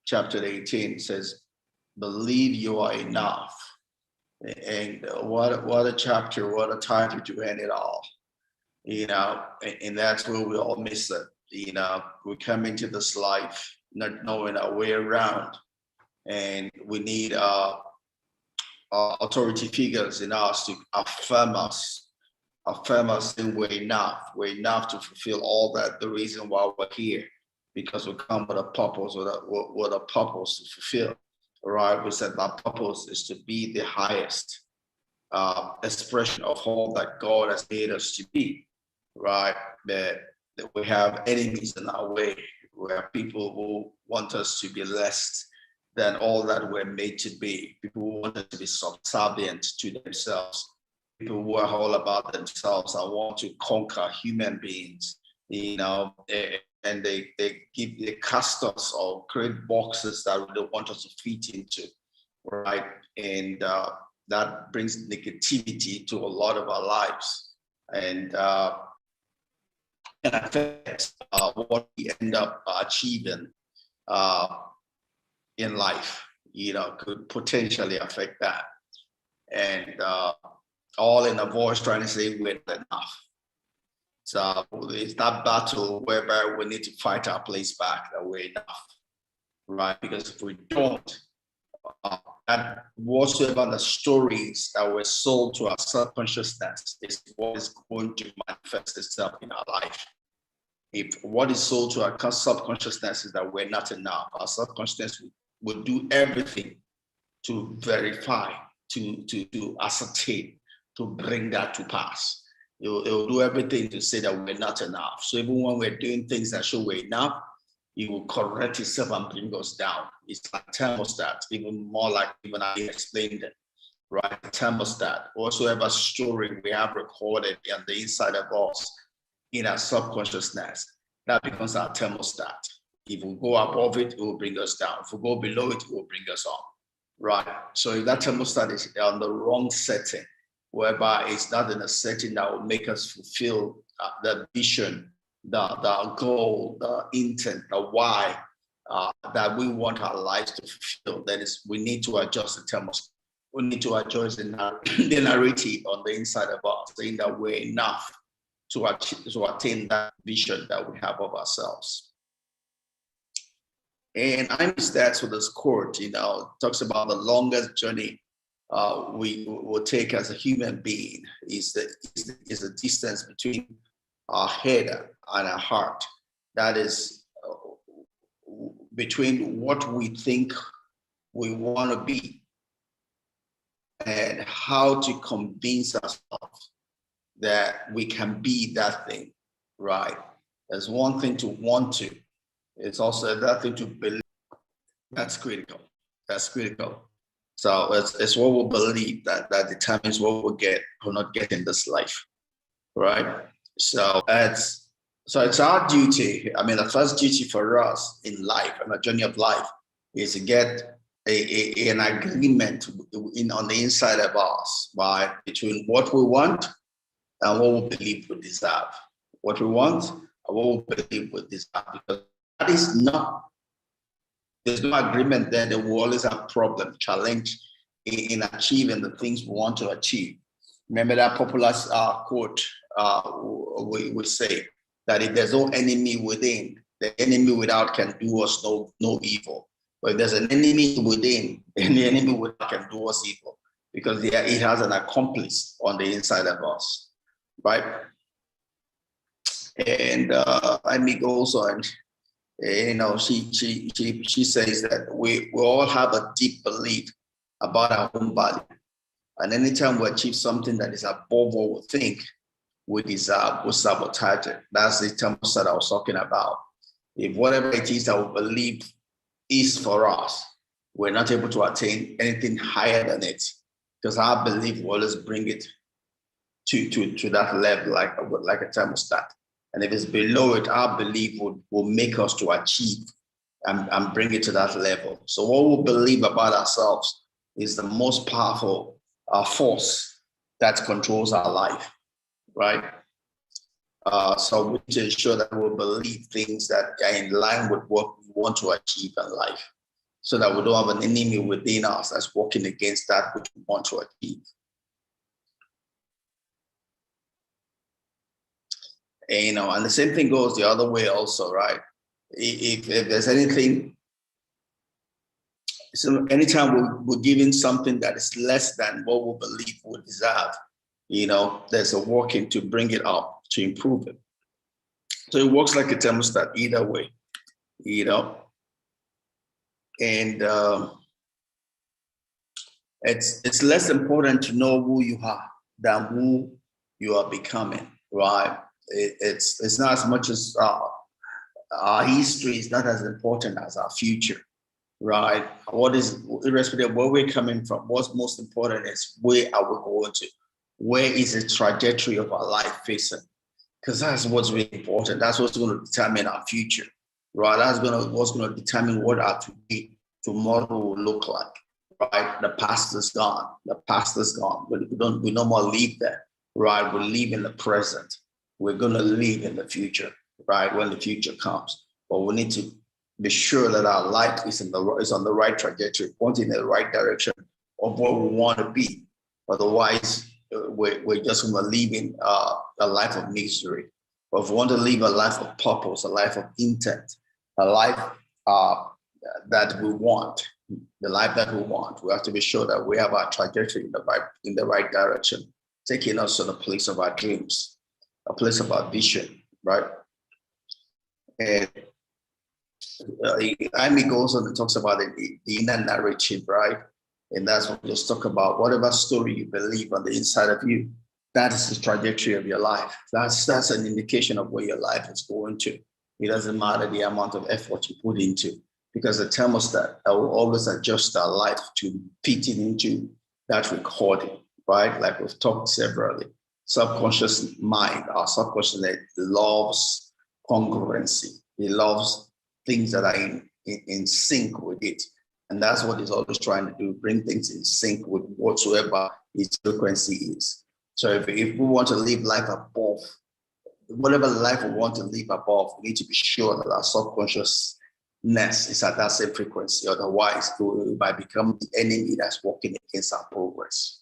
chapter 18 says, believe you are enough. And what a chapter, what a title to end it all. And that's where we all miss it. We come into this life not knowing our way around, and we need authority figures in us to affirm us that we're enough to fulfill all that, the reason why we're here, because we come with a purpose, with a purpose to fulfill. Right? We said our purpose is to be the highest expression of all that God has made us to be. Right? That we have enemies in our way. We have people who want us to be less than all that we're made to be. People who want us to be subservient to themselves. People who are all about themselves and want to conquer human beings, and they cast us or create boxes that they want us to fit into, right? And that brings negativity to a lot of our lives, and affects what we end up achieving in life. Could potentially affect that, and all in a voice trying to say we're not enough. So it's that battle whereby we need to fight our place back, that we're enough, right? Because if we don't, and whatsoever the stories that were sold to our subconsciousness is what is going to manifest itself in our life. If what is sold to our subconsciousness is that we're not enough, our subconsciousness will do everything to verify, to ascertain, to bring that to pass. It will do everything to say that we're not enough. So even when we're doing things that show we're enough, it will correct itself and bring us down. It's like thermostat, even more like even I explained it, right? Thermostat, whatsoever story we have recorded on the inside of us, in our subconsciousness, that becomes our thermostat. If we go above it, it will bring us down. If we go below it, it will bring us up, right? So if that thermostat is on the wrong setting, whereby it's not in a setting that will make us fulfill the vision, the goal, the intent, the why that we want our lives to fulfill, that is, we need to adjust the thermostat. We need to adjust the narrative on the inside of us, saying that we're enough to attain that vision that we have of ourselves. And I miss that. So this quote, talks about the longest journey we will take as a human being is the distance between our head and our heart. That is between what we think we want to be and how to convince ourselves that we can be that thing, right? There's one thing to want to. It's also that thing to believe. That's critical. That's critical. So it's what we believe that determines what we'll get or not get in this life, right? So it's our duty. I mean, the first duty for us in life, and the journey of life, is to get an agreement on the inside of us, right, between what we want and what we believe we deserve. What we want and what we believe we deserve. Because that is not, there's no agreement there, that we always have problem, challenge in achieving the things we want to achieve. Remember that popular quote we say that if there's no enemy within, the enemy without can do us no evil. But if there's an enemy within, then the enemy without can do us evil, because it has an accomplice on the inside of us, right? And Amy goes on, she says that we all have a deep belief about our own body, and anytime we achieve something that is above what we think we deserve, we sabotage it. That's the terms that I was talking about. If whatever it is that we believe is for us, we're not able to attain anything higher than it, because our belief will always bring it to that level, like a thermostat. And if it's below it, our belief will make us to achieve and bring it to that level. So what we believe about ourselves is the most powerful force that controls our life, right? So we need to ensure that we believe things that are in line with what we want to achieve in life. so that we don't have an enemy within us that's working against that which we want to achieve. And, and the same thing goes the other way also, right? If there's anything, so anytime we're giving something that is less than what we believe we deserve, there's a working to bring it up, to improve it. So it works like a thermostat either way, and it's less important to know who you are than who you are becoming, right? It's not as much as our history is not as important as our future, right? What is, irrespective of where we're coming from, what's most important is where are we going to? Where is the trajectory of our life facing? Because that's what's really important. That's what's going to determine our future, right? That's what's going to determine what our tomorrow will look like, right? The past is gone. The past is gone. We no more live there, right? We live in the present. We're going to live in the future, right? When the future comes, but we need to be sure that our life is on the right trajectory, pointing in the right direction of where we want to be. Otherwise, we're just going to live in a life of misery. But if we want to live a life of purpose, a life of intent, a life that we want, the life that we want, we have to be sure that we have our trajectory in the right direction, taking us to the place of our dreams, a place of our vision, right? And Amy goes on and talks about the inner narrative, right? And that's what we just talk about. Whatever story you believe on the inside of you, that is the trajectory of your life. That's an indication of where your life is going to. It doesn't matter the amount of effort you put into, because the thermostat will always adjust our life to fit into that recording, right? Like we've talked severally. Subconscious mind, our subconscious loves congruency. It loves things that are in sync with it. And that's what it's always trying to do, bring things in sync with whatsoever its frequency is. So if we want to live life above, whatever life we want to live above, we need to be sure that our subconsciousness is at that same frequency. Otherwise, we might become the enemy that's working against our progress.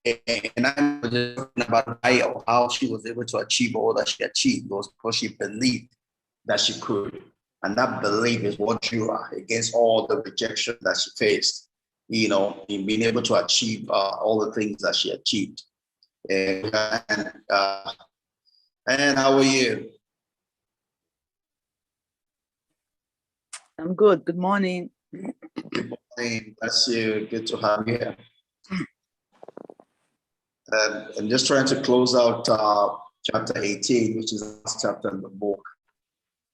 And I'm just talking about how she was able to achieve all that she achieved was because she believed that she could. And that belief is what drew her against all the rejection that she faced, in being able to achieve all the things that she achieved. And how are you? I'm good. Good morning. Good morning. That's you. Good to have you here. And I'm just trying to close out chapter 18, which is the last chapter in the book.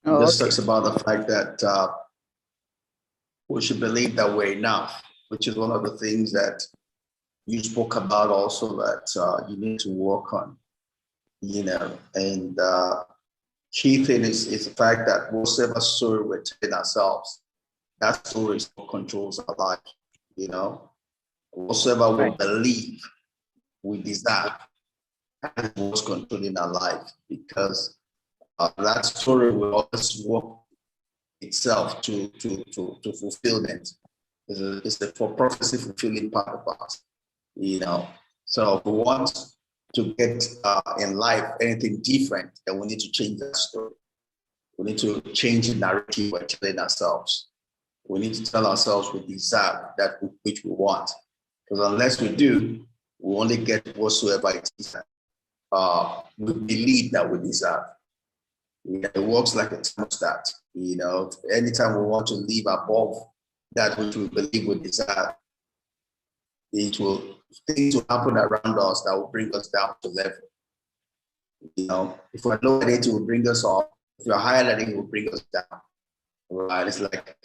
This talks about the fact that we should believe that we're enough, which is one of the things that you spoke about also that you need to work on, and key thing is the fact that whatever story we're telling ourselves, that story is what controls our life, whatsoever we believe we deserve, that is what's controlling our life, because that story will always work itself to fulfillment. It's the for prophecy fulfilling part of us, So if we want to get in life anything different, then we need to change that story. We need to change the narrative we're telling ourselves. We need to tell ourselves we deserve that which we want. Because unless we do, we only get whatsoever it is we believe that we deserve. It works like a thermostat. Anytime we want to live above that which we believe we deserve, things will happen around us that will bring us down to level. If we're lower than it, it will bring us up. If we're higher than it, it will bring us down. Right? It's like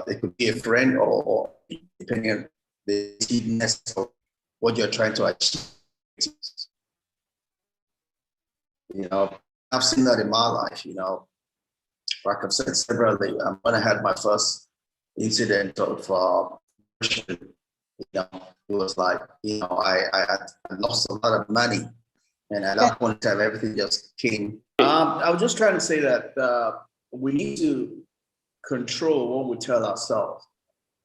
it could be a friend or depending on the steepness of what you're trying to achieve. I've seen that in my life, like I've said severally, when I had my first incident of it was like, I had lost a lot of money. And at that point in time, everything just came. I was just trying to say that we need to control what we tell ourselves,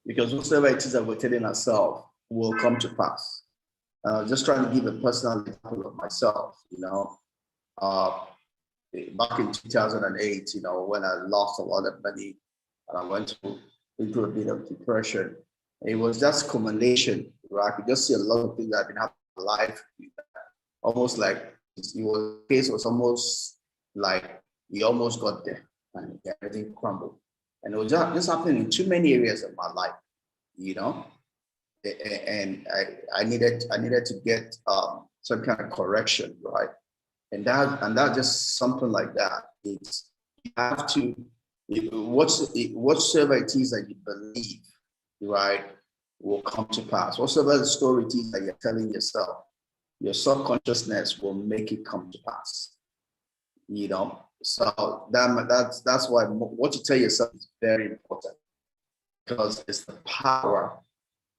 because whatever it is that we're telling ourselves will come to pass. Just trying to give a personal example of myself, back in 2008, when I lost a lot of money and I went into a bit of depression, it was just culmination, right? I could just see a lot of things that have been happening in life, almost like your case was almost like you almost got there and everything crumbled. And it was just happening in too many areas of my life, and I needed to get some kind of correction, right? And that just something like that. It's you have to whatsoever it is that you believe, right, will come to pass. Whatsoever the story it is that you're telling yourself, your subconsciousness will make it come to pass. So that's why what you tell yourself is very important, because it's the power,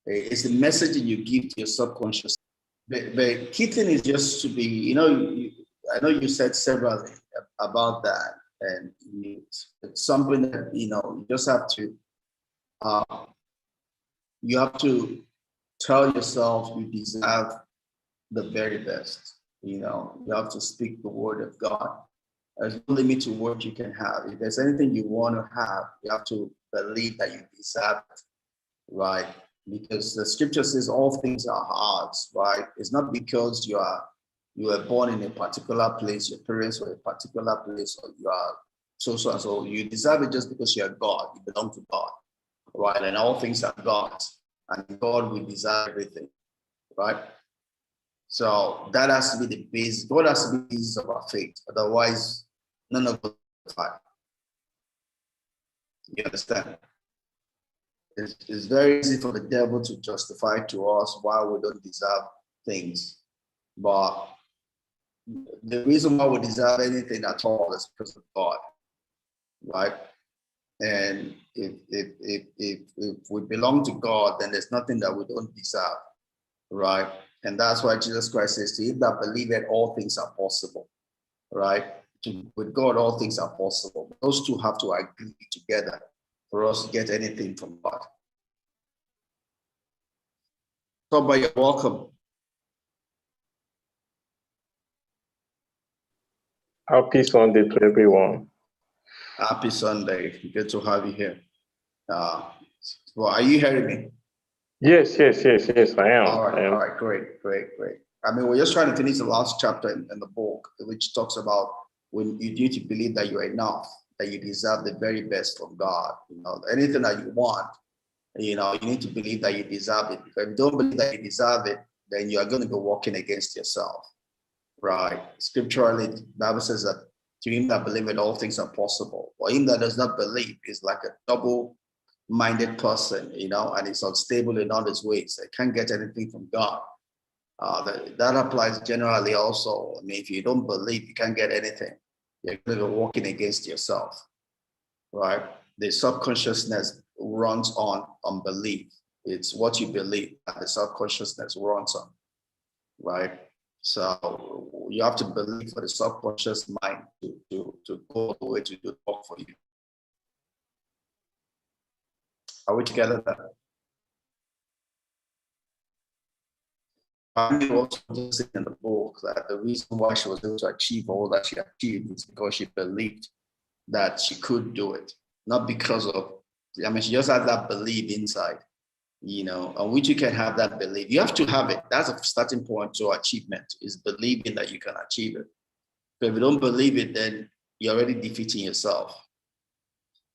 it's the message that you give to your subconscious. The key thing is just to be, I know you said several about that, and it's something that you just have to tell yourself you deserve the very best. You have to speak the word of God. There's no limit to what you can have. If there's anything you want to have, you have to believe that you deserve it, right? Because the scripture says all things are ours, right? It's not because you were born in a particular place, your parents were a particular place, or you are so and so. You deserve it just because you are God. You belong to God, right? And all things are God's, and God will deserve everything, right? So that has to be the base. God has to be the basis of our faith. Otherwise, none of us will fight. You understand? It's very easy for the devil to justify to us why we don't deserve things. But the reason why we deserve anything at all is because of God, right? And if we belong to God, then there's nothing that we don't deserve, right? And that's why Jesus Christ says, to him that believeth, all things are possible, right? With God, all things are possible. Those two have to agree together for us to get anything from God. So, but you're welcome. Happy Sunday to everyone. Happy Sunday. Good to have you here. Well, are you hearing me? Yes, I am. All right, great. I mean, we're just trying to finish the last chapter in the book, which talks about when you need to believe that you're enough, that you deserve the very best from God. Anything that you want, you need to believe that you deserve it. Because if you don't believe that you deserve it, then you are going to be working against yourself, right? Scripturally, the Bible says that to him that believeth, all things are possible. For him that does not believe is like a double-minded person, and is unstable in all his ways. They can't get anything from God. That applies generally also. I mean, if you don't believe, you can't get anything. You're going to be working against yourself, right? The subconsciousness runs on belief. It's what you believe that the subconsciousness runs on, right? So you have to believe for the subconscious mind to go the way to do work for you. Are we together there? I also said in the book that the reason why she was able to achieve all that she achieved is because she believed that she could do it. Not because of, she just had that belief inside, on which you can have that belief. You have to have it. That's a starting point to achievement, is believing that you can achieve it. But if you don't believe it, then you're already defeating yourself.